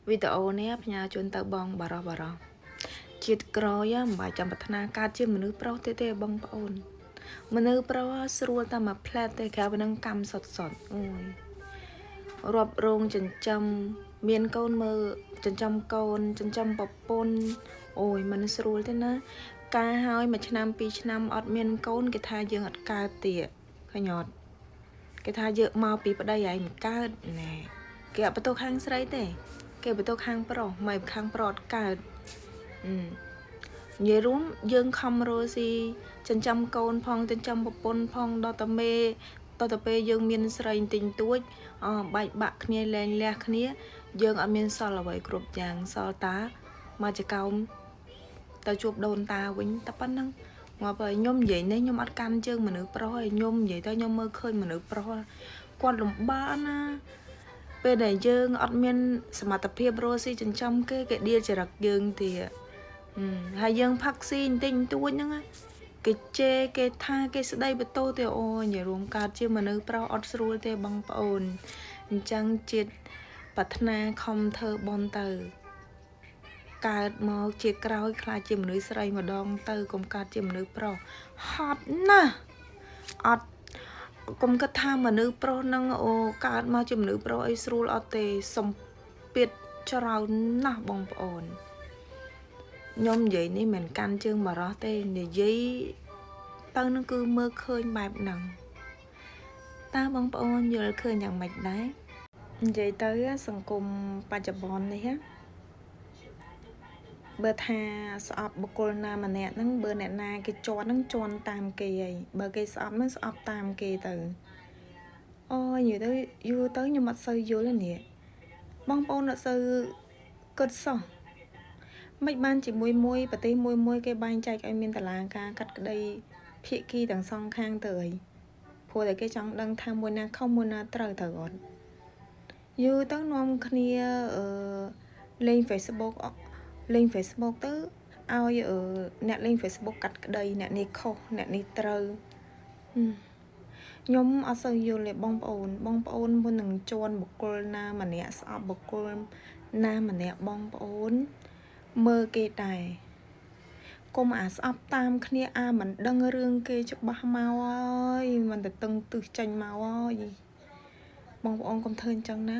វីដេអូនេះផ្ញើជូនទៅបងបារោះជាតិក្រោយមិនបាច់ចាំប្រាថ្នាកើតជាមនុស្សប្រុសទេបងប្អូនមនុស្សប្រុសស្រួលតែមួយផ្លែតទេក្រៅពីនឹងកម្មសុតអូយរាប់រងចិញ្ចឹមមានកូនមើលចិញ្ចឹមកូនចិញ្ចឹមប្រពន្ធអូយមិនស្រួលទេណាការហើយ1ឆ្នាំ2ឆ្នាំអត់មានកូនគេថាយើងអត់កើតទៀតឃើញអត់គេថាយើងមកពីប្តីហើយមិនកើតណែគេអត់បន្ទោខាងស្រីទេគេបន្ទោខាងប្រុសមិនខាងប្រុសអត់កើតនិយាយរួមយើងខំរស់ស៊ីចិញ្ចឹមកូនផងចិញ្ចឹមប្រពន្ធផងដល់តែមេដល់តែពេលយើងមានស្រីទិញទួចបែកបាក់គ្នាលែងលះគ្នាយើងអត់មានសល់អ្វីគ្រប់យ៉ាងសល់តាមកចកោមទៅជួបដូនតាវិញតែប៉ុណ្្នឹងមកបើខ្ញុំនិយាយនេះខ្ញុំអត់កាន់ជើងមនុស្សប្រុសឯងខ្ញុំនិយាយទៅខ្ញុំមើលឃើញមនុស្សប្រុសគាត់លំបាកណាពេលដែលយើងអត់មានសមត្ថភាពរស់ស៊ីចិញ្ចឹមគេដៀលចរិតយើងទៀតហើយយើងផឹកស៊ីបន្តិចបន្តួចហ្នឹងគេជេរគេថាគេស្ដីបន្ទោសទេអូយនិយាយរួមកើតជាមនុស្សប្រុសអត់ស្រួលទេបងប្អូនអញ្ចឹងជាតិប្រាថ្នាខំធ្វើបន់ទៅកើតមកជាក្រោយខ្លាចជាមនុស្សស្រីម្ដងទៅកុំកើតជាមនុស្សប្រុសហត់ណាស់អត់កុំគិតថាមនុស្សប្រុសនឹងអូកើតមកជាមនុស្សប្រុសអីស្រួលអត់ទេសំពាធច្រើនណាស់បងប្អូនខ្ញុំនិយាយនេះមិនកាន់ជើងបារោះទេនិយាយទៅនឹងគឺមើលឃើញបែបហ្នឹងតើបងប្អូនយល់ឃើញយ៉ាងម៉េចដែរនិយាយទៅសង្គមបច្ចុប្បន្ននេះបើថាស្អប់បុគ្គលណាម្នាក់ហ្នឹងបើអ្នកណាគេជន់ហ្នឹងជន់តាមគេហើយបើគេស្អប់ហ្នឹងស្អប់តាមគេទៅអូយនិយាយទៅយូរទៅខ្ញុំអត់សូវយល់ទេនេះបងប្អូនអត់សូវគិតសោះមិនបានជាមួយប្រទេសមួយគេបែងចែកឲ្យមានតឡាការកាត់ក្តីភាគីទាំងសងខាងទៅអីព្រោះតែគេចង់ដឹងថាមួយណាខុសមួយណាត្រូវទៅអត់យូរទៅនាំគ្នាលេង Facebook ទៅឲ្យអ្នកលេង Facebook កាត់ក្តីអ្នកនេះខុសអ្នកនេះត្រូវខ្ញុំអត់សូវយល់ទេបងប្អូនមុននឹងជន់បុគ្គលណាម្នាក់ស្អប់បុគ្គលណាម្នាក់បងប្អូនមើលគេដែរកុំអាស្អប់តាមគ្នាមិនដឹងរឿងគេច្បាស់មកហើយមិនទៅតឹងទឹះចាញ់មកហើយបងប្អូនកុំធ្វើអញ្ចឹងណា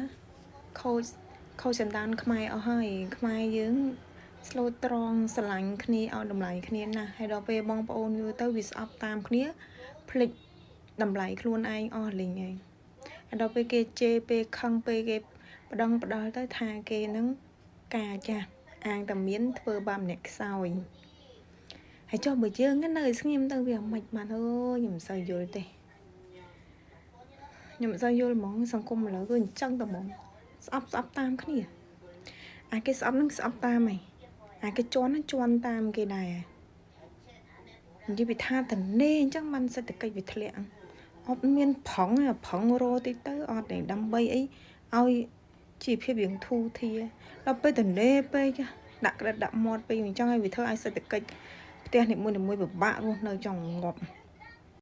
ខូចសន្តានខ្មែរអស់ហើយខ្មែរយើងស្លូតត្រង់ស្រឡាញ់គ្នាឲ្យតម្លៃគ្នាណាស់ហើយដល់ពេលបងប្អូនយូរទៅវាស្អប់តាមគ្នាភ្លេចតម្លៃខ្លួនឯងអស់លីងហើយដល់ពេលគេជេរពេលខឹងពេលគេបដងបដល់ទៅថាគេនឹងការចាស់អាងតែមានធ្វើបាបអ្នកខ្សោយហើយចុះបើយើងនៅស្ងៀមទៅវាមិនបានអើយខ្ញុំមិនសូវយល់ទេខ្ញុំមិនសូវយល់ហ្មងសង្គមឥឡូវគឺអញ្ចឹងតែហ្មងស្អប់តាមគ្នាអាគេស្អប់នឹងស្អប់តាមហីអាគេជន់នឹងជន់តាមគេដែរនិយាយពីថាតនេអញ្ចឹងมันសេដ្ឋកិច្ចវាធ្លាក់អត់មានប្រឹងរោតិចទៅអត់ទេដើម្បីអីឲ្យជីវភាពយើងធូរធារដល់ពេលតនេពេកដាក់ក្រិតដាក់មាត់ពេកអញ្ចឹងឲ្យវាធ្វើឲ្យសេដ្ឋកិច្ចផ្ទះនីមួយពិបាករស់នៅចង់ងាប់